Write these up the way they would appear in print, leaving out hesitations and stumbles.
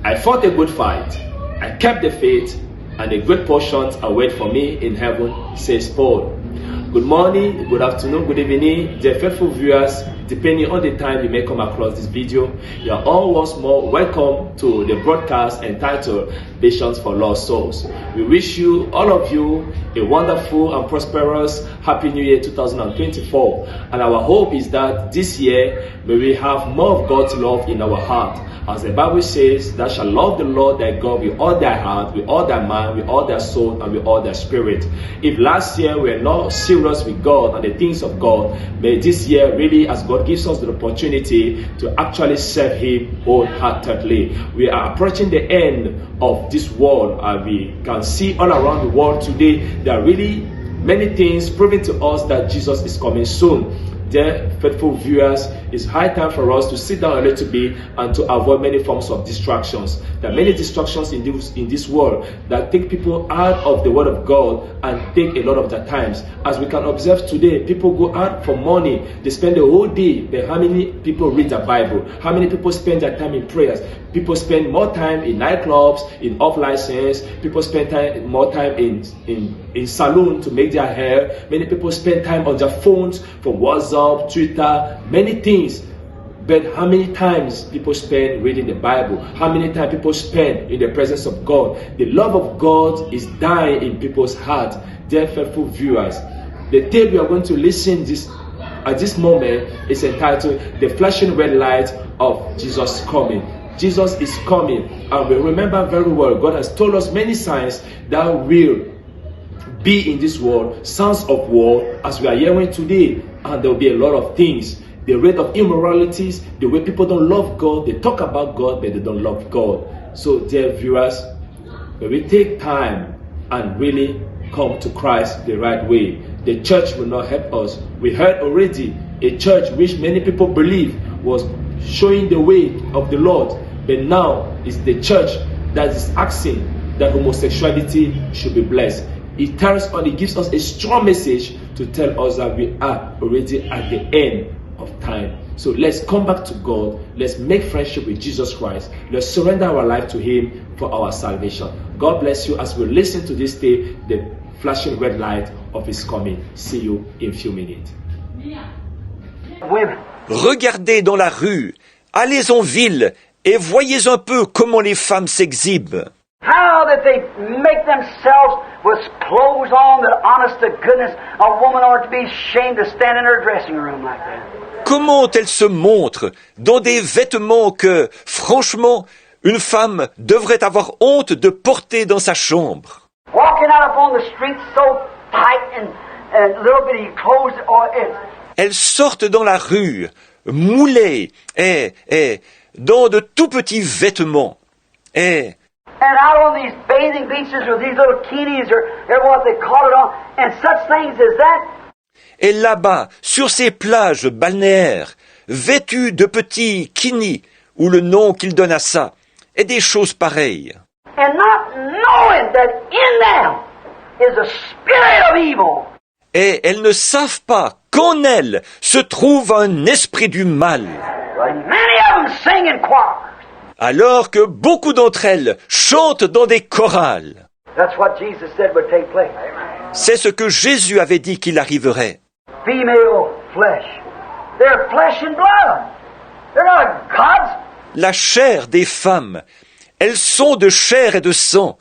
I fought a good fight. I kept the faith, and a great portion await for me in heaven, says Paul. Good morning, good afternoon, good evening, dear faithful viewers. Depending on the time you may come across this video, you are all once more welcome to the broadcast entitled Visions for Lost Souls. We wish you, all of you, a wonderful and prosperous Happy New Year 2024. And our hope is that this year, may we have more of God's love in our heart. As the Bible says, thou shalt love the Lord thy God with all thy heart, with all thy mind, with all thy soul, and with all thy spirit. If last year we were not serious with God and the things of God, may this year really, as God gives us the opportunity to actually serve Him wholeheartedly. We are approaching the end of this world, and we can see all around the world today, there are really many things proving to us that Jesus is coming soon. Dear faithful viewers, it's high time for us to sit down a little bit and to avoid many forms of distractions. There are many distractions in this world that take people out of the Word of God and take a lot of their times. As we can observe today, people go out for money. They spend the whole day, but how many people read the Bible? How many people spend their time in prayers? People spend more time in nightclubs, in off-license. People spend more time in salon to make their hair. Many people spend time on their phones for WhatsApp, Twitter, many things. But how many times people spend reading the Bible? How many times people spend in the presence of God? The love of God is dying in people's heart. Dear faithful viewers, the tape we are going to listen at this moment is entitled The Flashing Red Light of Jesus Coming. Jesus is coming, and we remember very well, God has told us many signs that will be in this world, signs of war, as we are hearing today, and there will be a lot of things. The rate of immoralities, the way people don't love God, they talk about God, but they don't love God. So, dear viewers, when we take time and really come to Christ the right way, the church will not help us. We heard already a church which many people believe was showing the way of the Lord, but now it's the church that is asking that homosexuality should be blessed. It gives us a strong message to tell us that we are already at the end of time. So let's come back to God. Let's make friendship with Jesus Christ. Let's surrender our life to Him for our salvation. God bless you as we listen to this tape, the flashing red light of His coming. See you in a few minutes. Regardez dans la rue, allez en ville et voyez un peu comment les femmes s'exhibent. How that they make themselves with clothes on that, honest to goodness, a woman ought to be ashamed to stand in her dressing room like that. Comment elles se montrent dans des vêtements que, franchement, une femme devrait avoir honte de porter dans sa chambre. Walking out upon the streets so tight and little bitty clothes. Elles sortent dans la rue, moulées et dans de tout petits vêtements. And out on these bathing beaches with these little kinis or what they call it on, and such things as that. Et là-bas, sur ces plages balnéaires, vêtues de petits kinis, ou le nom qu'ils donnent à ça, et des choses pareilles. And not knowing that in them is a spirit of evil. Et elles ne savent pas qu'en elles se trouve un esprit du mal. And many of them sing in choirs. Alors que beaucoup d'entre elles chantent dans des chorales. That's what Jesus said would take place. C'est ce que Jésus avait dit qu'il arriverait. Female flesh. They're flesh and blood. They're not gods. La chair des femmes, elles sont de chair et de sang.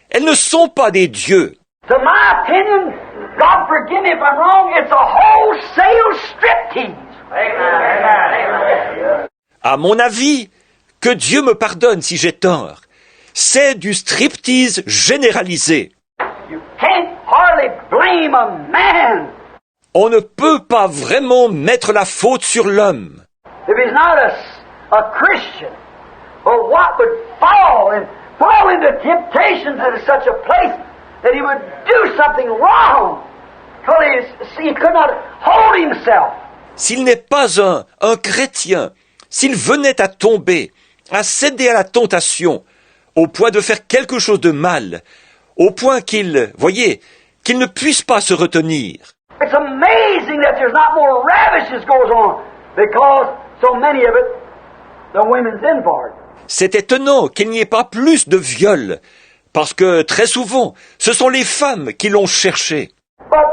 Elles ne sont pas des dieux. To my opinion, God forgive me if I'm wrong, it's a wholesale striptease. Amen. À mon avis, que Dieu me pardonne si j'ai tort, c'est du striptease généralisé. You can't hardly blame a man. On ne peut pas vraiment mettre la faute sur l'homme. If he's not a Christian, or what would fall into temptations at such a place that he would do something wrong, because he could not hold himself. S'il n'est pas un chrétien, s'il venait à tomber, à céder à la tentation, au point de faire quelque chose de mal, au point qu'il ne puisse pas se retenir. It's amazing that there's not more ravishes goes on, because so many of it, the women's in for it. C'est étonnant qu'il n'y ait pas plus de viols, parce que très souvent, ce sont les femmes qui l'ont cherché. But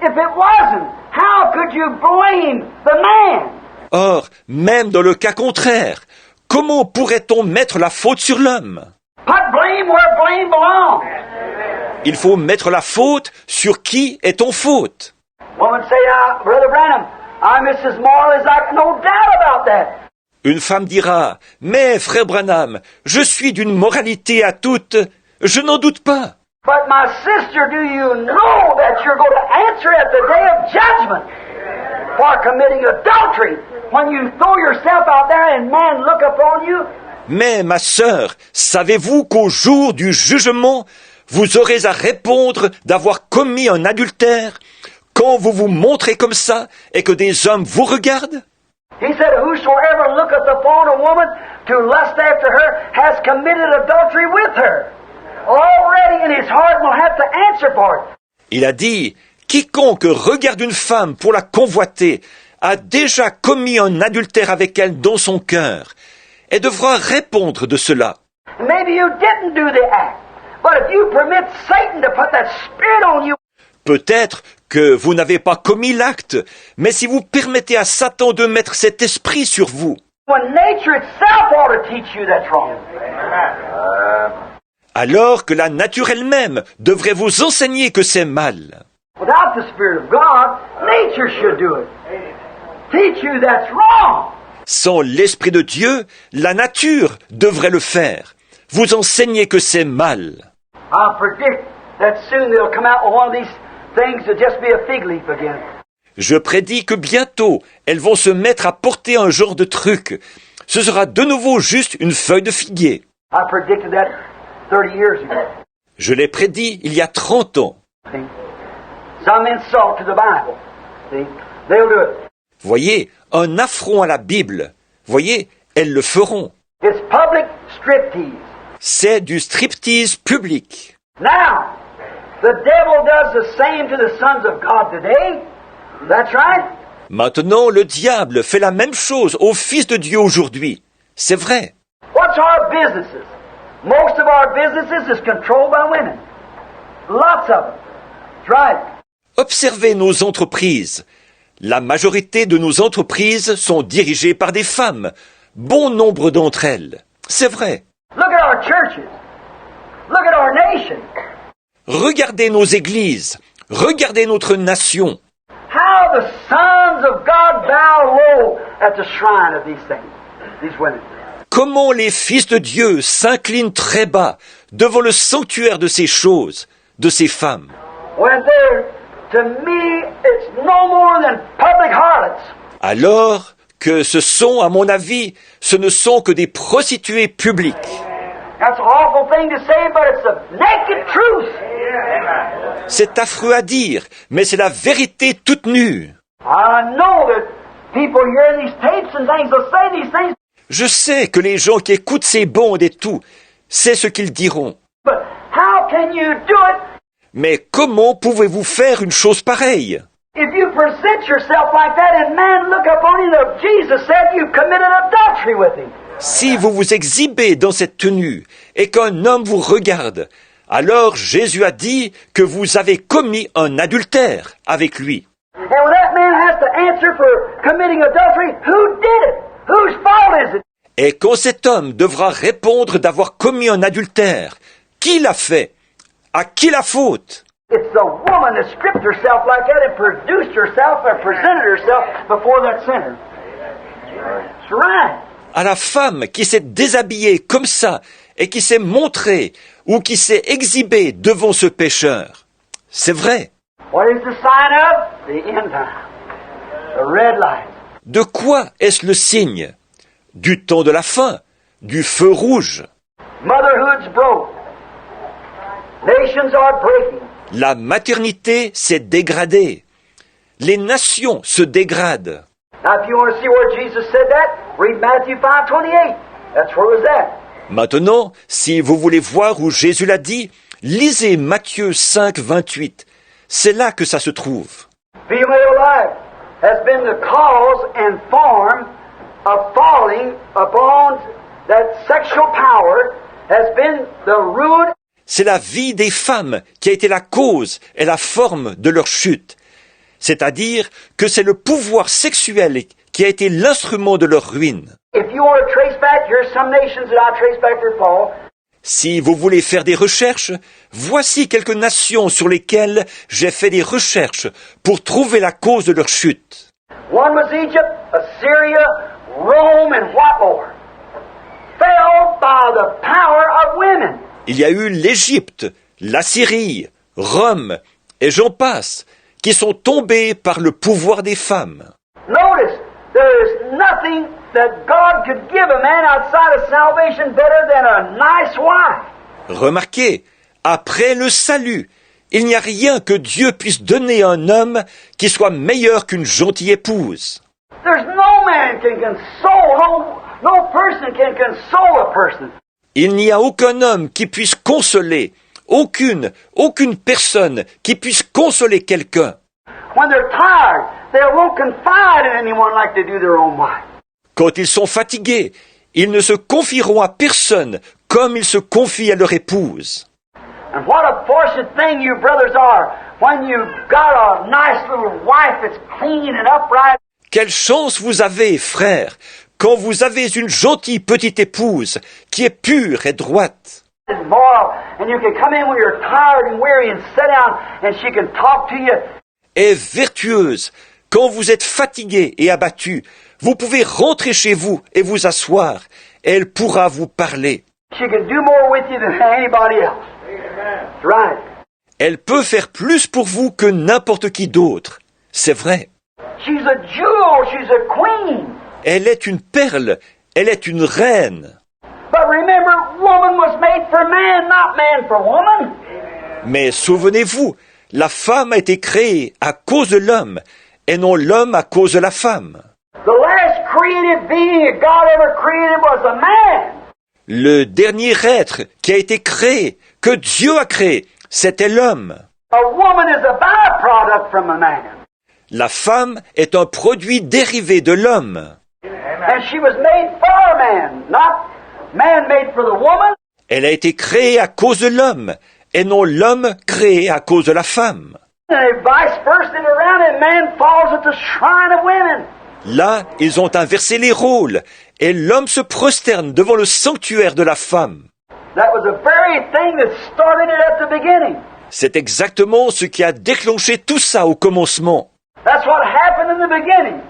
if it wasn't, how could you blame the man? Or, même dans le cas contraire, comment pourrait-on mettre la faute sur l'homme? Put blame where blame belongs. Il faut mettre la faute sur qui est en faute. Woman say, Brother Branham, I'm just as moral as I no doubt about that. Une femme dira, mais frère Branham, je suis d'une moralité à toute, je n'en doute pas. But my sister, do you know that you're going to answer at the day of judgment for committing adultery when you throw yourself out there and man look upon you? Mais ma sœur, savez-vous qu'au jour du jugement, vous aurez à répondre d'avoir commis un adultère quand vous vous montrez comme ça et que des hommes vous regardent? He said, whosoever looketh upon a woman to lust after her has committed adultery with her. Already in his heart will have to answer for it. Il a dit, quiconque regarde une femme pour la convoiter a déjà commis un adultère avec elle dans son cœur et devra répondre de cela. Maybe you didn't do the act, but if you permit Satan to put that spirit on you, Peut-être que vous n'avez pas commis l'acte, mais si vous permettez à Satan de mettre cet esprit sur vous, when nature itself ought to teach you that's wrong. alors que la nature elle-même devrait vous enseigner que c'est mal. Without the Spirit of God, nature should do it. Teach you that's wrong. Sans l'Esprit de Dieu, la nature devrait le faire. Vous enseigner que c'est mal. I predict that soon they'll come out with one of these things to just be a fig leaf again. Je prédis que bientôt, elles vont se mettre à porter un genre de truc. Ce sera de nouveau juste une feuille de figuier. I predicted that 30 years ago. Je l'ai prédit il y a 30 ans. See? Some insult to the Bible. See? They'll do it. Voyez, un affront à la Bible. Voyez, elles le feront. It's public striptease. C'est du striptease public. Now, the devil does the same to the sons of God today. That's right. Maintenant, le diable fait la même chose aux fils de Dieu aujourd'hui. C'est vrai. What's our businesses? Most of our businesses is controlled by women. Lots of them. That's right. Observez nos entreprises. La majorité de nos entreprises sont dirigées par des femmes. Bon nombre d'entre elles. C'est vrai. Look at our churches. Look at our nation. Regardez nos églises. Regardez notre nation. How the sons of God bow low at the shrine of these things, these women. Comment les fils de Dieu s'inclinent très bas devant le sanctuaire de ces choses, de ces femmes. When they're, to me, it's no more than public harlots. Alors que ce sont, à mon avis, ce ne sont que des prostituées publiques. That's an awful thing to say, but it's the naked truth. C'est affreux à dire, mais c'est la vérité toute nue. I know that people hear these tapes and things will say these things, Je sais que les gens qui écoutent ces bandes et tout, c'est ce qu'ils diront. but how can you do it Mais comment pouvez-vous faire une chose pareille? if you present yourself like that and man look upon you? That Jesus said you committed adultery with him. Si vous vous exhibez dans cette tenue et qu'un homme vous regarde, alors Jésus a dit que vous avez commis un adultère avec lui. And when that man has to answer for committing adultery, who did it? Whose fault is it? Et quand cet homme devra répondre d'avoir commis un adultère, qui l'a fait? À qui la faute? It's the woman that stripped herself like that and produced herself and presented herself before that sinner. That's right. À la femme qui s'est déshabillée comme ça et qui s'est montrée ou qui s'est exhibée devant ce pécheur. C'est vrai. What is the sign of? The end time. The red light. De quoi est-ce le signe? Du temps de la fin, du feu rouge. Motherhood's broke. Nations are breaking. La maternité s'est dégradée. Les nations se dégradent. Now, if you want to see where Jesus said that, read Matthew 5:28. That's where it was at. Maintenant, si vous voulez voir où Jésus l'a dit, lisez Matthieu 5, 28. C'est là que ça se trouve. Female life has been the cause and form of falling upon that sexual power has been the root. C'est la vie des femmes qui a été la cause et la forme de leur chute. C'est-à-dire que c'est le pouvoir sexuel qui a été l'instrument de leur ruine. If you want to trace back, here's some nations that I trace back their fall. Si vous voulez faire des recherches, voici quelques nations sur lesquelles j'ai fait des recherches pour trouver la cause de leur chute. One was Egypt, Assyria, Rome, and what more? Fell by the power of women. Il y a eu l'Égypte, la Syrie, Rome, et j'en passe, qui sont tombés par le pouvoir des femmes. Notice, there is nothing that God could give a man outside of salvation better than a nice wife. Remarquez, après le salut, il n'y a rien que Dieu puisse donner à un homme qui soit meilleur qu'une gentille épouse. There's no man can console, no person can console a person. Il n'y a aucun homme qui puisse consoler, aucune personne qui puisse consoler quelqu'un. When they're tired, they won't confide in anyone like they do their own wife. Quand ils sont fatigués, ils ne se confieront à personne comme ils se confient à leur épouse. And what a fortunate thing you brothers are when you've got a nice little wife that's clean and upright. Quelle chance vous avez, frères, quand vous avez une gentille petite épouse qui est pure et droite. And moral, and you can come in when you're tired and weary and sit down and she can talk to you. Et vertueuse, quand vous êtes fatigué et abattu, vous pouvez rentrer chez vous et vous asseoir, et elle pourra vous parler. She can do more with you than anybody else. That's right. Elle peut faire plus pour vous que n'importe qui d'autre. C'est vrai. She's a jewel, she's a queen. Elle est une perle, elle est une reine. But remember, woman was made for man, not man for woman. Mais souvenez-vous, la femme a été créée à cause de l'homme, et non l'homme à cause de la femme. The last created being that God ever created was a man. Le dernier être qui a été créé, que Dieu a créé, c'était l'homme. A woman is a byproduct from a man. La femme est un produit dérivé de l'homme. And she was made for man, not man made for the woman. Elle a été créée à cause de l'homme, et non l'homme créé à cause de la femme. And vice versa around, and man falls at the shrine of women. Là, ils ont inversé les rôles, et l'homme se prosterne devant le sanctuaire de la femme. That was the very thing that started it at the beginning. C'est exactement ce qui a déclenché tout ça au commencement. That's what happened in the beginning.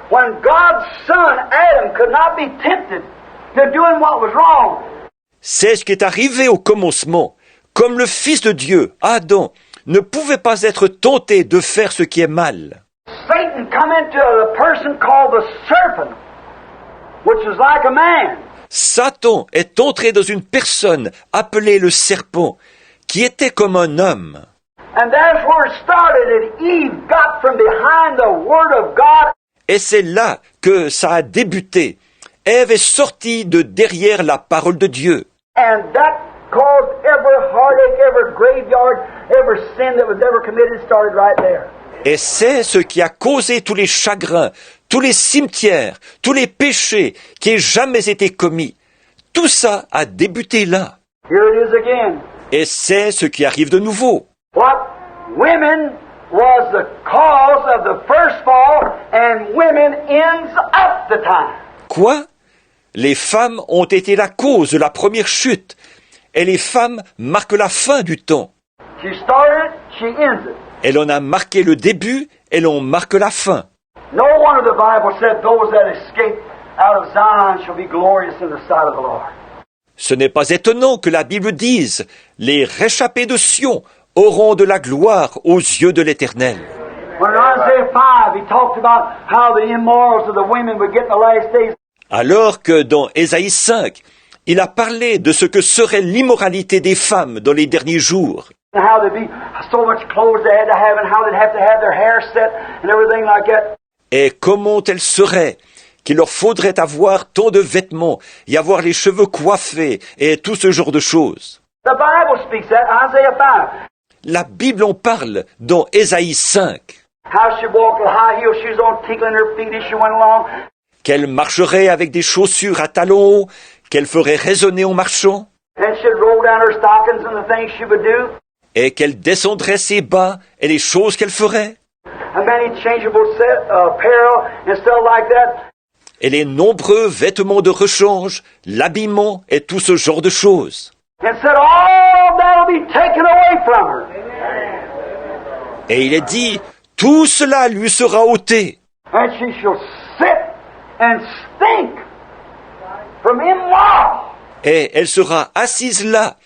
When God's son, Adam, could not be tempted to doing what was wrong. C'est ce qui est arrivé au commencement. Comme le Fils de Dieu, Adam, ne pouvait pas être tenté de faire ce qui est mal. Satan come into a person called the serpent, which is like a man. Satan est entré dans une personne appelée le serpent, qui était comme un homme. And that's where it started, that Eve got from behind the Word of God. Et c'est là que ça a débuté. Ève est sortie de derrière la parole de Dieu. And that caused every heartache, every graveyard, every sin that was ever committed started right there. Et c'est ce qui a causé tous les chagrins, tous les cimetières, tous les péchés qui aient jamais été commis. Tout ça a débuté là. Here it is again. Et c'est ce qui arrive de nouveau. What women was the cause of the first fall, and women ends up the time. Quoi? Les femmes ont été la cause de la première chute, et les femmes marquent la fin du temps. She started, she ends it. Elle en a marqué le début, et l'on marque la fin. No wonder the Bible said those that escape out of Zion shall be glorious in the sight of the Lord. Ce n'est pas étonnant que la Bible dise « Les réchappés de Sion auront de la gloire aux yeux de l'Éternel ». When in Isaiah 5 he talked about how the immorals of the women would get in the last days. Alors que dans Ésaïe 5, il a parlé de ce que serait l'immoralité des femmes dans les derniers jours. And how there'd be so much clothes they had to have, and how they'd have to have their hair set and everything like that. Et comment elles seraient, qu'il leur faudrait avoir tant de vêtements, y avoir les cheveux coiffés et tout ce genre de choses. The Bible speaks that, Isaiah 5. La Bible en parle dans Ésaïe 5. How she walked with high heel shoes on, tinkling her feet as she went along. qu'elle marcherait avec des chaussures à talons hauts, qu'elle ferait résonner en marchant, and she'd roll down her stockings and the things she would do, et qu'elle descendrait ses bas et les choses qu'elle ferait, and many changeable apparel and stuff like that. et les nombreux vêtements de rechange, l'habillement et tout ce genre de choses. And said, all that'll be taken away from her. Et il est dit, tout cela lui sera ôté, And she shall sit and stink from immoral. et elle sera assise là,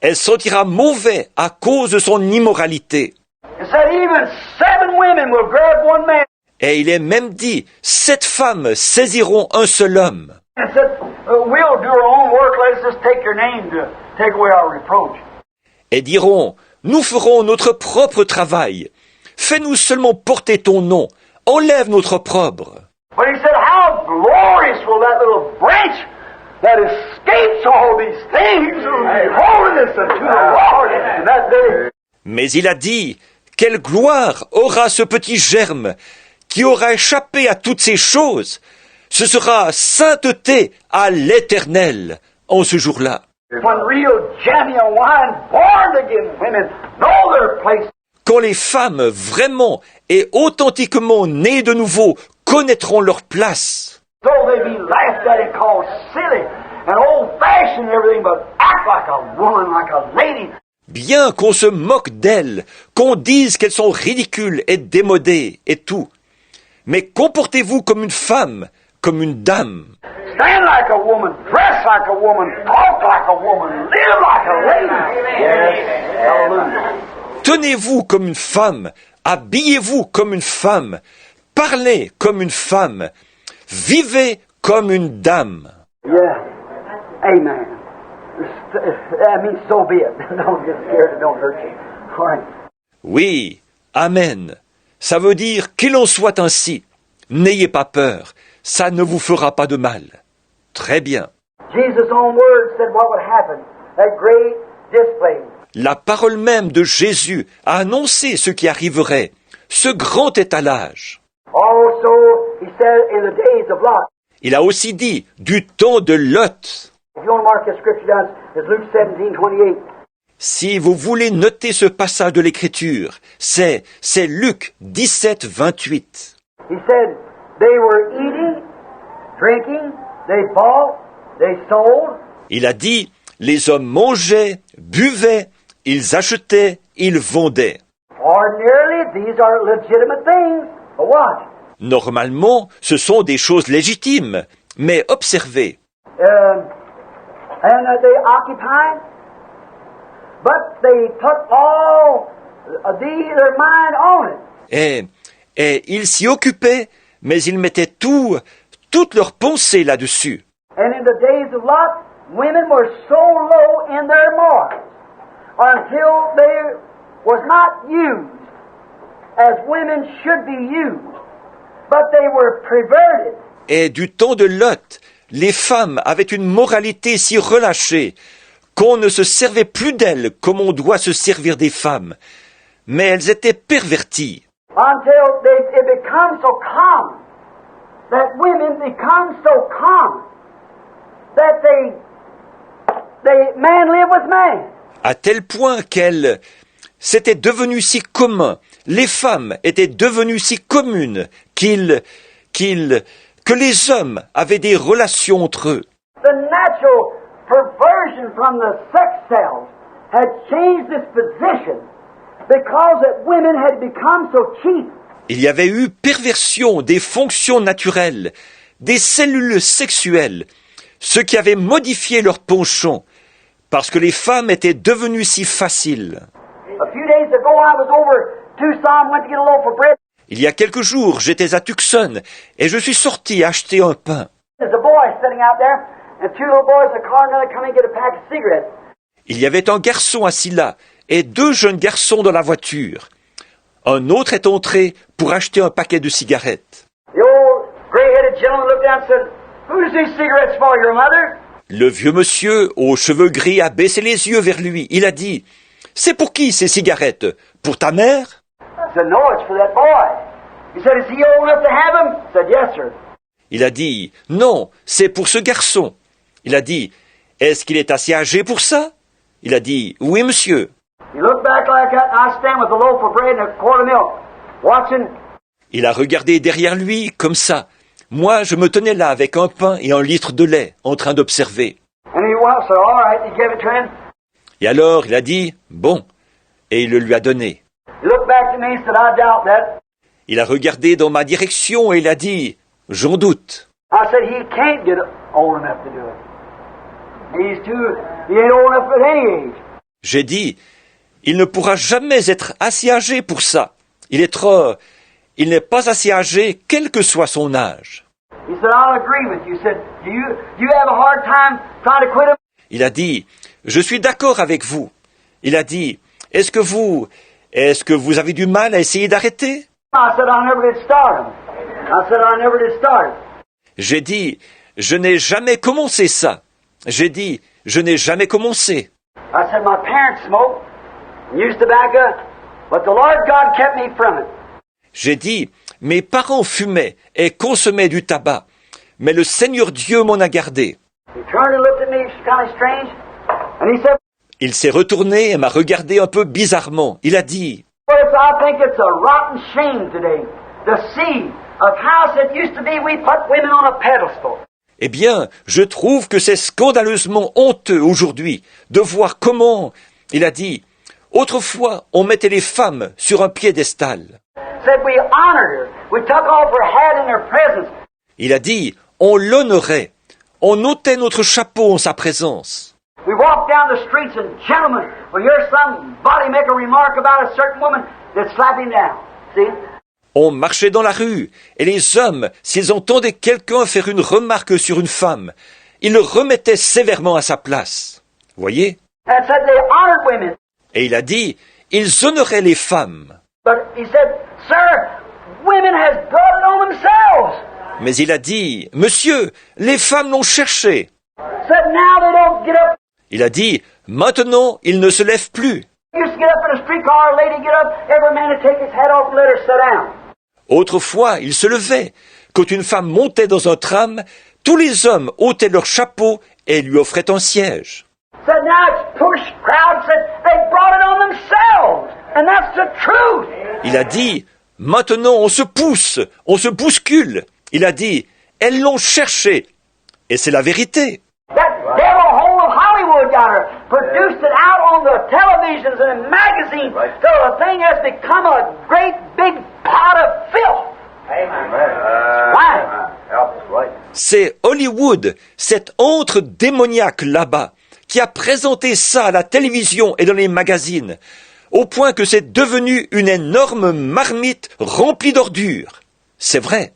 elle sentira mauvais à cause de son immoralité. It said even 7 women will grab one man. Et il est même dit, 7 femmes saisiront un seul homme. And said, we'll do our own work, let us just take your name to take away our reproach. Et diront, nous ferons notre propre travail. Fais-nous seulement porter ton nom. Enlève notre opprobre. But he said, how glorious will that little branch that escapes all these things will be holiness unto the Lord in that day. Mais il a dit, quelle gloire aura ce petit germe qui aura échappé à toutes ces choses. Ce sera sainteté à l'Éternel en ce jour-là. When real, genuine, wine, born again women know their place. Quand les femmes vraiment et authentiquement nées de nouveau connaîtront leur place, Though they be laughed at and called silly and old-fashioned and everything, but act like a woman, like a lady. bien qu'on se moque d'elles, qu'on dise qu'elles sont ridicules et démodées et tout, mais comportez-vous comme une femme, comme une dame. Stand like a woman, dress like a woman, talk like a woman, live like a lady. Yes, hallelujah. Tenez-vous comme une femme, habillez-vous comme une femme, parlez comme une femme, vivez comme une dame. Yeah, amen. That means so be it. Don't get scared, it don't hurt you. All right. Oui, amen. Ça veut dire qu'il en soit ainsi. N'ayez pas peur, ça ne vous fera pas de mal. Très bien. Jesus' own words said what would happen. That great display. La parole même de Jésus a annoncé ce qui arriverait, ce grand étalage. Also, he said in the days of Lot. Il a aussi dit du temps de Lot. If you want to mark the scripture down, it's Luke 17:28. Si vous voulez noter ce passage de l'Écriture, c'est Luc 17, 28. He said, they were eating, drinking, they bought, they sold. Il a dit, les hommes mangeaient, buvaient, ils achetaient, ils vendaient. Ordinarily, these are legitimate things. But what? Normalement, ce sont des choses légitimes, mais observez. And they occupied, but they put all their mind on it. Et ils s'y occupaient, mais ils mettaient toute leur pensée là-dessus. And in the days of Lot, women were so low in their morals until they was not used as women should be used, but they were perverted. Et du temps de Lot, les femmes avaient une moralité si relâchée qu'on ne se servait plus d'elles comme on doit se servir des femmes, mais elles étaient perverties. Until it becomes so common that women become so common that man live with man. À tel point c'était devenu si commun, les femmes étaient devenues si communes que les hommes avaient des relations entre eux. The natural perversion from the sex cells had changed this position because that women had become so cheap. Il y avait eu perversion des fonctions naturelles, des cellules sexuelles, ce qui avait modifié leur penchant, parce que les femmes étaient devenues si faciles. A few days ago, I was over Tucson, went to get a loaf of bread. Il y a quelques jours, j'étais à Tucson et je suis sorti acheter un pain. There's a boy sitting out there, and 2 little boys in the car, and they come and get a pack of cigarettes. Il y avait un garçon assis là et 2 jeunes garçons dans la voiture. Un autre est entré pour acheter un paquet de cigarettes. The old gray-headed gentleman looked down and said, "Who's these cigarettes for, your mother?" Le vieux monsieur aux cheveux gris a baissé les yeux vers lui. Il a dit, « C'est pour qui ces cigarettes? Pour ta mère ?» I said, "No, it's for that boy." He said, "Is he old enough to have them?" I said, "Yes, sir." Il a dit, non, c'est pour ce garçon. Il a dit, est-ce qu'il est assez âgé pour ça? Il a dit, oui, monsieur. He looked back like that, and I stand with a loaf of bread and a quart of milk, watching. Il a regardé derrière lui comme ça. Moi, je me tenais là avec un pain et un litre de lait, en train d'observer. And he well, so all right, he gave it to him. Et alors, il a dit, bon, et il le lui a donné. He looked back to me and said, I doubt that. Il a regardé dans ma direction et il a dit, j'en doute. I said, he can't get old enough to do it. He ain't old enough at any age. J'ai dit, il ne pourra jamais être assez âgé pour ça. Il n'est pas assez âgé, quel que soit son âge. He said, I'll agree with you. He said, do you have a hard time trying to quit him? Il a dit, je suis d'accord avec vous. Il a dit, est-ce que vous avez du mal à essayer d'arrêter? I said, I never did start him. J'ai dit, je n'ai jamais commencé ça. J'ai dit, je n'ai jamais commencé. I said, my parents smoked and used tobacco, but the Lord God kept me from it. J'ai dit, mes parents fumaient et consommaient du tabac, mais le Seigneur Dieu m'en a gardé. He turned and looked at me kind of strange, and he said, Il s'est retourné et m'a regardé un peu bizarrement. Il a dit, I think it's a rotten shame today to see a house that used to be we put women on a pedestal. eh bien, je trouve que c'est scandaleusement honteux aujourd'hui de voir comment, il a dit, autrefois on mettait les femmes sur un piédestal. Said we honored her. We took off her hat in her presence. Il a dit, on l'honorait, on ôtait notre chapeau en sa présence. We walked down the streets and gentlemen will hear somebody make a remark about a certain woman that slap him down. See? On marchait dans la rue, et les hommes, s'ils entendaient quelqu'un faire une remarque sur une femme, ils le remettaient sévèrement à sa place. Voyez? And said they honored women. Et il a dit, ils honoraient les femmes. But he said, sir, women has brought it on themselves. Mais il a dit, monsieur, les femmes l'ont cherché. Said now they don't get up. Il a dit, maintenant, ils ne se lèvent plus. Used to get up in a streetcar, a lady get up, every man would take his hat off and let her sit down. Autrefois, ils se levaient. Quand une femme montait dans un tram, tous les hommes ôtaient leur chapeau et lui offraient un siège. Said now it's push crowd. Said they brought it on themselves, and that's the truth. Il a dit, maintenant on se pousse, on se bouscule. Il a dit, elles l'ont cherché. Et c'est la vérité. That devil hold of Hollywood got her, produced it out on the televisions and in magazines, till the thing has become a great big pot of filth. Right. C'est Hollywood, cet antre démoniaque là-bas, qui a présenté ça à la télévision et dans les magazines, au point que c'est devenu une énorme marmite remplie d'ordures. C'est vrai.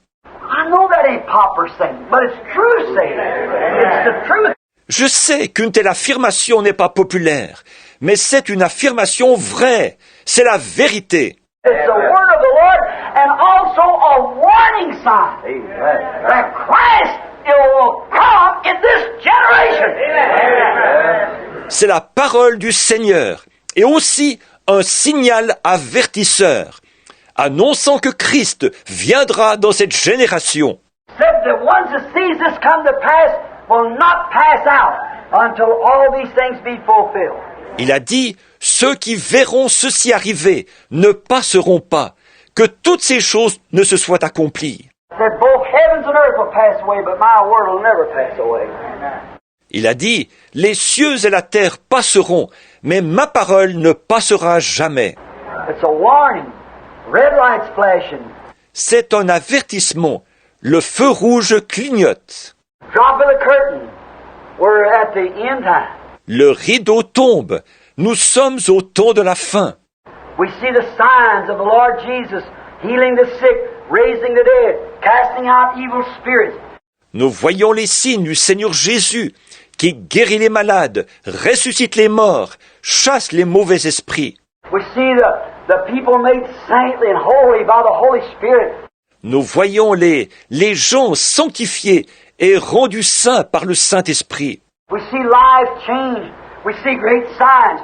I know that ain't pauper saying, but it's true saying. It's the truth. Je sais qu'une telle affirmation n'est pas populaire, mais c'est une affirmation vraie. C'est la vérité. It's the word of the Lord and also a warning sign that Christ will come in this generation. C'est la parole du Seigneur et aussi un signal avertisseur, annonçant que Christ viendra dans cette génération. Said the ones that sees this come to pass will not pass out until all these things be fulfilled. Il a dit, ceux qui verront ceci arriver ne passeront pas, que toutes ces choses ne se soient accomplies. Said both heavens and earth will pass away, but my word will never pass away. Il a dit, les cieux et la terre passeront, mais ma parole ne passera jamais. It's a warning. Red lights flashing. C'est un avertissement. Le feu rouge clignote. Drop of the curtain. We're at the end time. Le rideau tombe. Nous sommes au temps de la fin. We see the signs of the Lord Jesus healing the sick, raising the dead, casting out evil spirits. Nous voyons les signes du Seigneur Jésus qui guérit les malades, ressuscite les morts, chasse les mauvais esprits. We see the people made saintly and holy by the Holy Spirit. Nous voyons les gens sanctifiés et rendus saints par le Saint-Esprit. We see lives changed. We see great signs.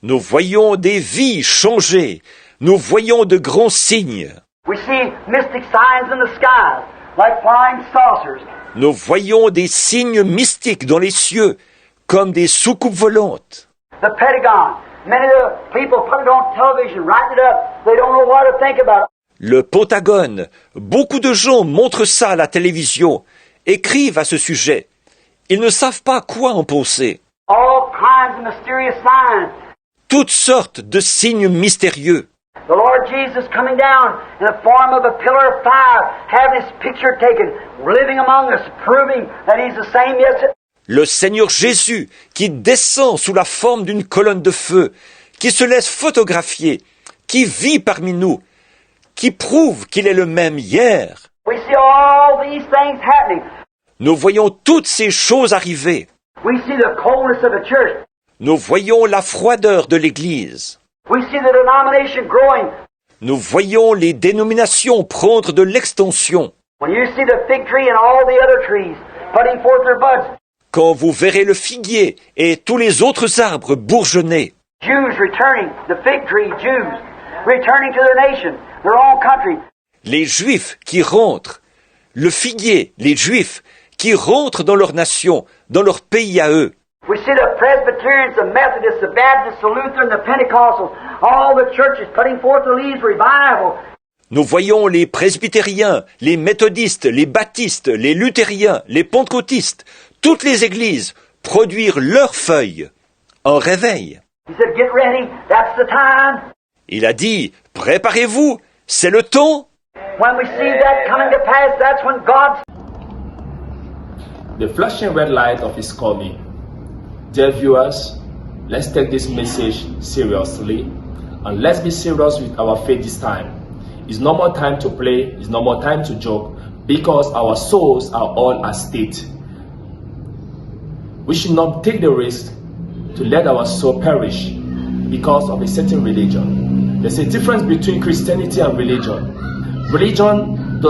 Nous voyons des vies changées. Nous voyons de grands signes. We see mystic signs in the skies. like flying saucers. Nous voyons des signes mystiques dans les cieux, comme des soucoupes volantes. The Pentagon. Many of the people put it on television, writing it up. They don't know what to think about it. Le Pentagone. Beaucoup de gens montrent ça à la télévision, écrivent à ce sujet. Ils ne savent pas quoi en penser. All kinds of mysterious signs. Toutes sortes de signes mystérieux. The Lord Jesus coming down in the form of a pillar of fire, having his picture taken, living among us, proving that he's the same yesterday. Le Seigneur Jésus qui descend sous la forme d'une colonne de feu, qui se laisse photographier, qui vit parmi nous, qui prouve qu'il est le même hier. We see all these things happening. Nous voyons toutes ces choses arriver. We see the coldness of the church. Nous voyons la froideur de l'Église. We see the denomination growing. Nous voyons les dénominations prendre de l'extension. When you see the fig tree and all the other trees putting forth their buds, Quand vous verrez le figuier et tous les autres arbres bourgeonner, Jews returning, the fig tree Jews, returning to their nation, their own country. les Juifs qui rentrent, le figuier, les Juifs qui rentrent dans leur nation, dans leur pays à eux. We see the Presbyterians, the Methodists, the Baptists, the Lutherans, the Pentecostals, all the churches putting forth the leaves revival. Nous voyons les presbytériens, les méthodistes, les baptistes, les luthériens, les pentecôtistes, toutes les églises produire leurs feuilles en réveil. He said, get ready, that's the time. Il a dit, préparez-vous, c'est le temps. When we see that coming to pass, that's when God... The flashing red light of His coming. Dear viewers, let's take this message seriously and let's be serious with our faith this time. It's no more time to play, it's no more time to joke because our souls are all at stake. We should not take the risk to let our soul perish because of a certain religion. There's a difference between Christianity and religion. Religion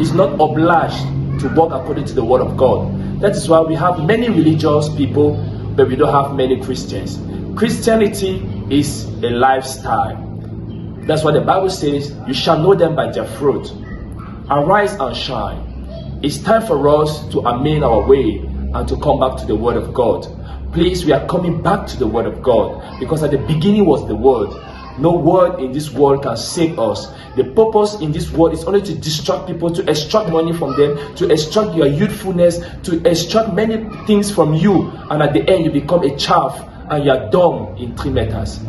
is not obliged to walk according to the word of God. That is why we have many religious people, but we don't have many Christians. Christianity is a lifestyle. That's what the Bible says, you shall know them by their fruit. Arise and shine. It's time for us to amend our way and to come back to the word of God. Please, we are coming back to the word of God because at the beginning was the word. No word in this world can save us. The purpose in this world is only to distract people, to extract money from them, to extract your youthfulness, to extract many things from you. And at the end, you become a chaff and you are dumb in 3 meters.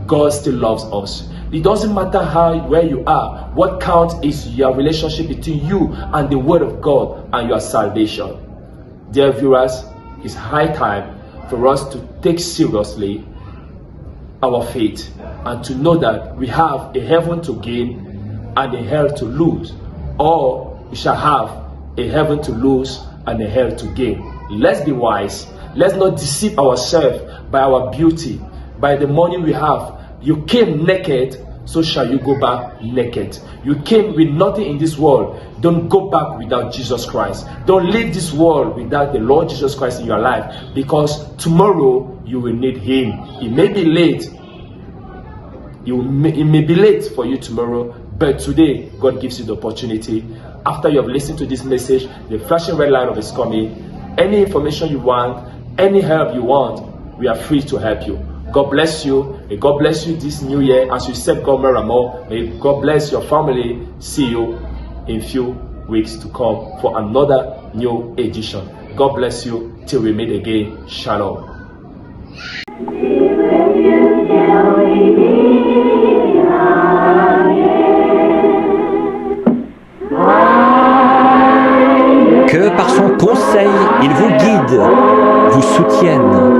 God still loves us. It doesn't matter where you are. What counts is your relationship between you and the word of God and your salvation. Dear viewers, it's high time for us to take seriously our faith and to know that we have a heaven to gain and a hell to lose, or we shall have a heaven to lose and a hell to gain. Let's be wise. Let's not deceive ourselves by our beauty, by the money we have. You came naked, so shall you go back naked. You came with nothing in this world. Don't go back without Jesus Christ. Don't leave this world without the Lord Jesus Christ in your life, because tomorrow you will need Him. It may be late. It may be late for you tomorrow, but today God gives you the opportunity. After you have listened to this message, the flashing red light of His coming, any information you want, any help you want, we are free to help you. God bless you. May God bless you this new year as you serve God more and more. May God bless your family. See you in few weeks to come for another new edition. God bless you till we meet again. Shalom. Que par son conseil, il vous guide, vous soutienne.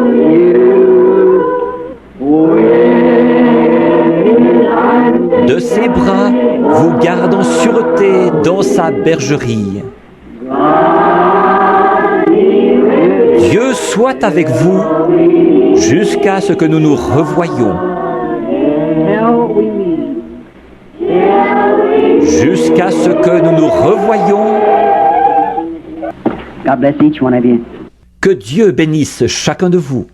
De ses bras vous garde en sûreté dans sa bergerie. Dieu soit avec vous jusqu'à ce que nous nous revoyions. Jusqu'à ce que nous nous revoyions. God bless each one of you. Que Dieu bénisse chacun de vous.